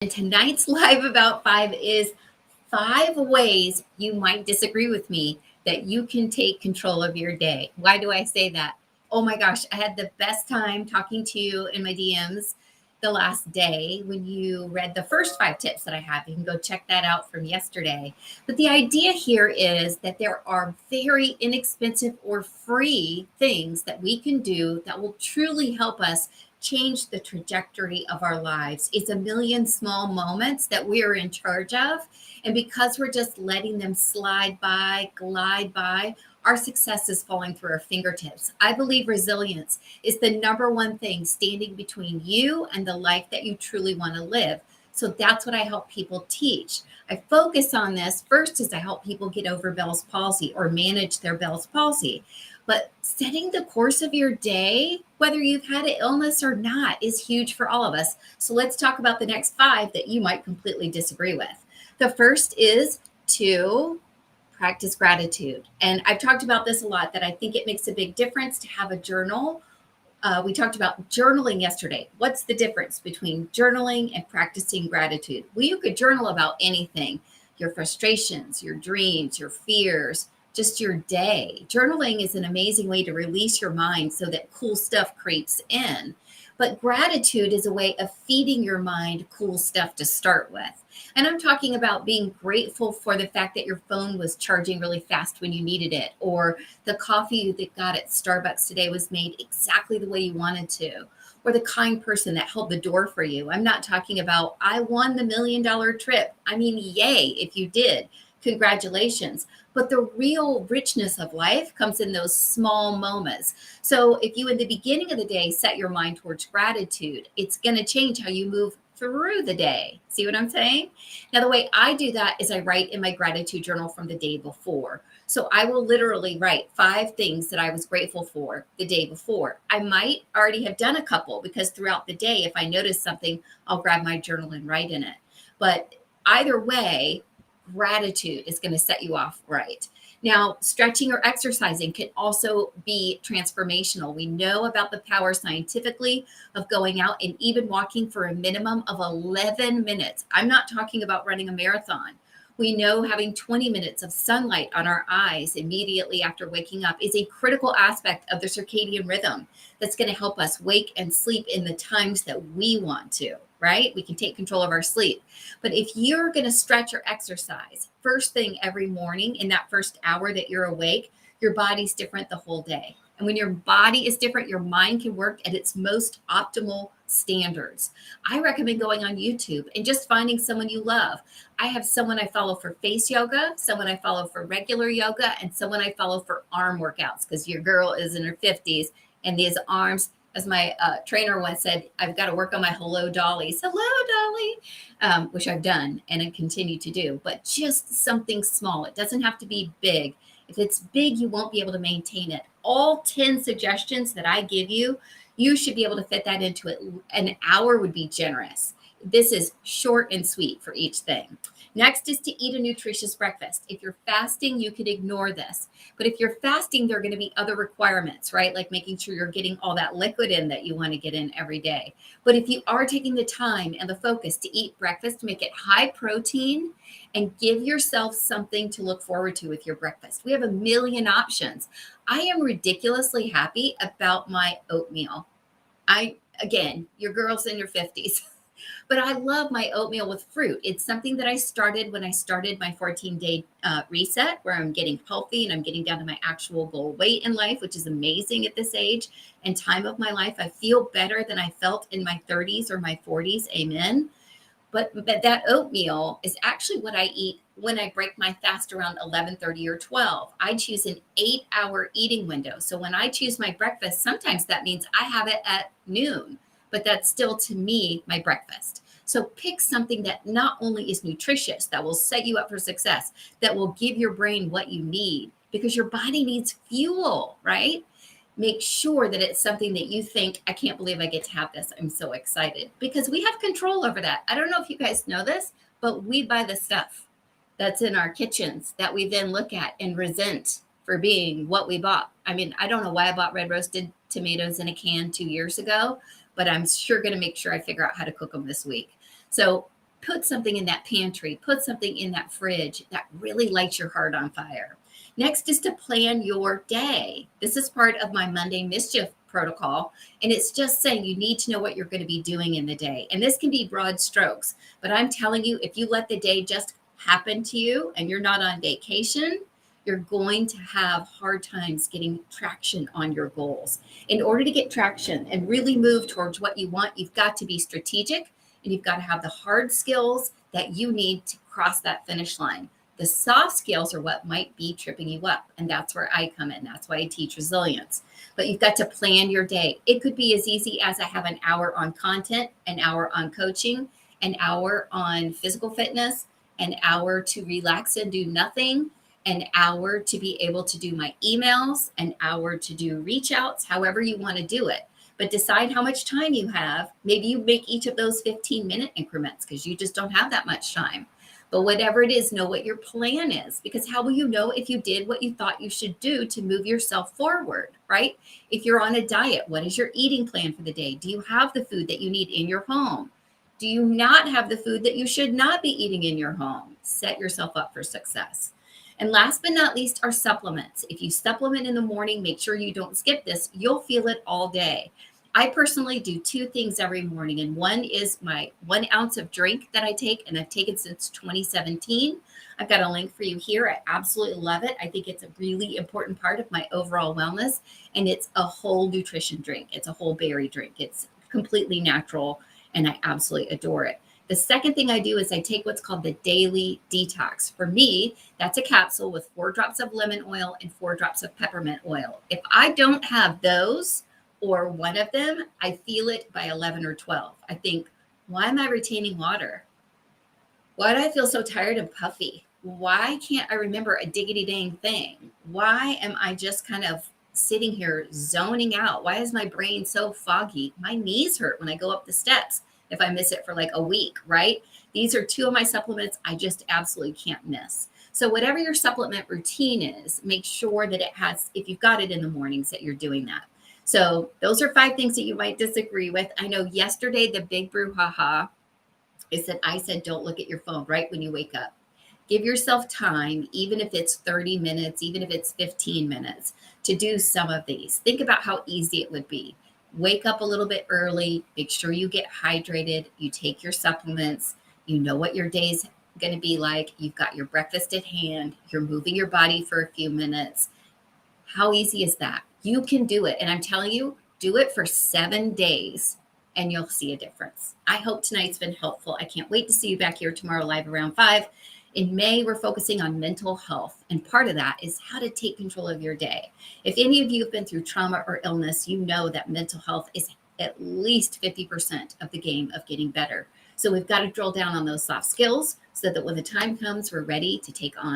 And tonight's Live About Five is 5 ways you might disagree with me that you can take control of your day. Why do I say that? Oh my gosh, I had the best time talking to you in my DMs the last day when you read the first 5 tips that I have. You can go check that out from yesterday. But the idea here is that there are very inexpensive or free things that we can do that will truly help us change the trajectory of our lives. It's a million small moments that we are in charge of. And because we're just letting them slide by, glide by, our success is falling through our fingertips. I believe resilience is the number one thing standing between you and the life that you truly want to live. So that's what I help people teach. I focus on this first as I help people get over Bell's palsy or manage their Bell's palsy. But setting the course of your day, whether you've had an illness or not, is huge for all of us. So let's talk about the next 5 that you might completely disagree with. The first is to practice gratitude. And I've talked about this a lot, that I think it makes a big difference to have a journal. We talked about journaling yesterday. What's the difference between journaling and practicing gratitude? Well, you could journal about anything, your frustrations, your dreams, your fears, just your day. Journaling is an amazing way to release your mind so that cool stuff creeps in. But gratitude is a way of feeding your mind cool stuff to start with. And I'm talking about being grateful for the fact that your phone was charging really fast when you needed it, or the coffee you got at Starbucks today was made exactly the way you wanted to, or the kind person that held the door for you. I'm not talking about, I won the $1 million trip. I mean, yay, if you did, congratulations. But the real richness of life comes in those small moments. So if you, in the beginning of the day, set your mind towards gratitude, it's going to change how you move through the day. See what I'm saying? Now, the way I do that is I write in my gratitude journal from the day before. So I will literally write 5 things that I was grateful for the day before. I might already have done a couple, because throughout the day, if I notice something, I'll grab my journal and write in it. But either way, gratitude is going to set you off right. Now, stretching or exercising can also be transformational. We know about the power scientifically of going out and even walking for a minimum of 11 minutes. I'm not talking about running a marathon. We know having 20 minutes of sunlight on our eyes immediately after waking up is a critical aspect of the circadian rhythm that's going to help us wake and sleep in the times that we want to, right? We can take control of our sleep. But if you're going to stretch or exercise first thing every morning in that first hour that you're awake, your body's different the whole day. And when your body is different, your mind can work at its most optimal standards. I recommend going on YouTube and just finding someone you love. I have someone I follow for face yoga, someone I follow for regular yoga, and someone I follow for arm workouts, because your girl is in her 50s and these arms, as my trainer once said, I've got to work on my hello dollies. Hello, dolly, which I've done and I continue to do, but just something small. It doesn't have to be big. If it's big, you won't be able to maintain it. All 10 suggestions that I give you, you should be able to fit that into it. An hour would be generous. This is short and sweet for each thing. Next is to eat a nutritious breakfast. If you're fasting, you can ignore this. But if you're fasting, there are going to be other requirements, right? Like making sure you're getting all that liquid in that you want to get in every day. But if you are taking the time and the focus to eat breakfast, make it high protein and give yourself something to look forward to with your breakfast. We have a million options. I am ridiculously happy about my oatmeal. Again, your girl's in your 50s. But I love my oatmeal with fruit. It's something that I started when I started my 14-day reset, where I'm getting healthy and I'm getting down to my actual goal weight in life, which is amazing at this age and time of my life. I feel better than I felt in my 30s or my 40s. Amen. But that oatmeal is actually what I eat when I break my fast around 11:30 or 12. I choose an 8-hour eating window. So when I choose my breakfast, sometimes that means I have it at noon, but that's still, to me, my breakfast. So pick something that not only is nutritious, that will set you up for success, that will give your brain what you need, because your body needs fuel, right? Make sure that it's something that you think, I can't believe I get to have this. I'm so excited, because we have control over that. I don't know if you guys know this, but we buy the stuff that's in our kitchens that we then look at and resent for being what we bought. I mean, I don't know why I bought red roasted tomatoes in a can 2 years ago, but I'm sure going to make sure I figure out how to cook them this week. So Put something in that pantry, put something in that fridge that really lights your heart on fire. Next is to plan your day. This is part of my Monday mischief protocol. And it's just saying you need to know what you're going to be doing in the day. And this can be broad strokes, but I'm telling you, if you let the day just happen to you and you're not on vacation, you're going to have hard times getting traction on your goals. In order to get traction and really move towards what you want, you've got to be strategic and you've got to have the hard skills that you need to cross that finish line. The soft skills are what might be tripping you up. And that's where I come in. That's why I teach resilience. But you've got to plan your day. It could be as easy as I have an hour on content, an hour on coaching, an hour on physical fitness, an hour to relax and do nothing, an hour to be able to do my emails, an hour to do reach outs, however you want to do it. But decide how much time you have. Maybe you make each of those 15-minute increments because you just don't have that much time. But whatever it is, know what your plan is, because how will you know if you did what you thought you should do to move yourself forward, right? If you're on a diet, what is your eating plan for the day? Do you have the food that you need in your home? Do you not have the food that you should not be eating in your home? Set yourself up for success. And last but not least are supplements. If you supplement in the morning, make sure you don't skip this. You'll feel it all day. I personally do two things every morning, and one is my 1 ounce of drink that I take, and I've taken since 2017. I've got a link for you here. I absolutely love it. I think it's a really important part of my overall wellness, and it's a whole nutrition drink. It's a whole berry drink. It's completely natural, and I absolutely adore it. The second thing I do is I take what's called the daily detox. For me, that's a capsule with 4 drops of lemon oil and 4 drops of peppermint oil. If I don't have those, or one of them, I feel it by 11 or 12. I think, why am I retaining water? Why do I feel so tired and puffy? Why can't I remember a diggity dang thing? Why am I just kind of sitting here zoning out? Why is my brain so foggy? My knees hurt when I go up the steps if I miss it for like a week, right? These are 2 of my supplements I just absolutely can't miss. So whatever your supplement routine is, make sure that it has, if you've got it in the mornings, that you're doing that. So those are 5 things that you might disagree with. I know yesterday the big brouhaha is that I said, don't look at your phone right when you wake up. Give yourself time, even if it's 30 minutes, even if it's 15 minutes, to do some of these. Think about how easy it would be. Wake up a little bit early, make sure you get hydrated, you take your supplements, you know what your day's going to be like, you've got your breakfast at hand, you're moving your body for a few minutes. How easy is that? You can do it. And I'm telling you, do it for 7 days and you'll see a difference. I hope tonight's been helpful. I can't wait to see you back here tomorrow live around 5. In May, we're focusing on mental health. And part of that is how to take control of your day. If any of you have been through trauma or illness, you know that mental health is at least 50% of the game of getting better. So we've got to drill down on those soft skills so that when the time comes, we're ready to take on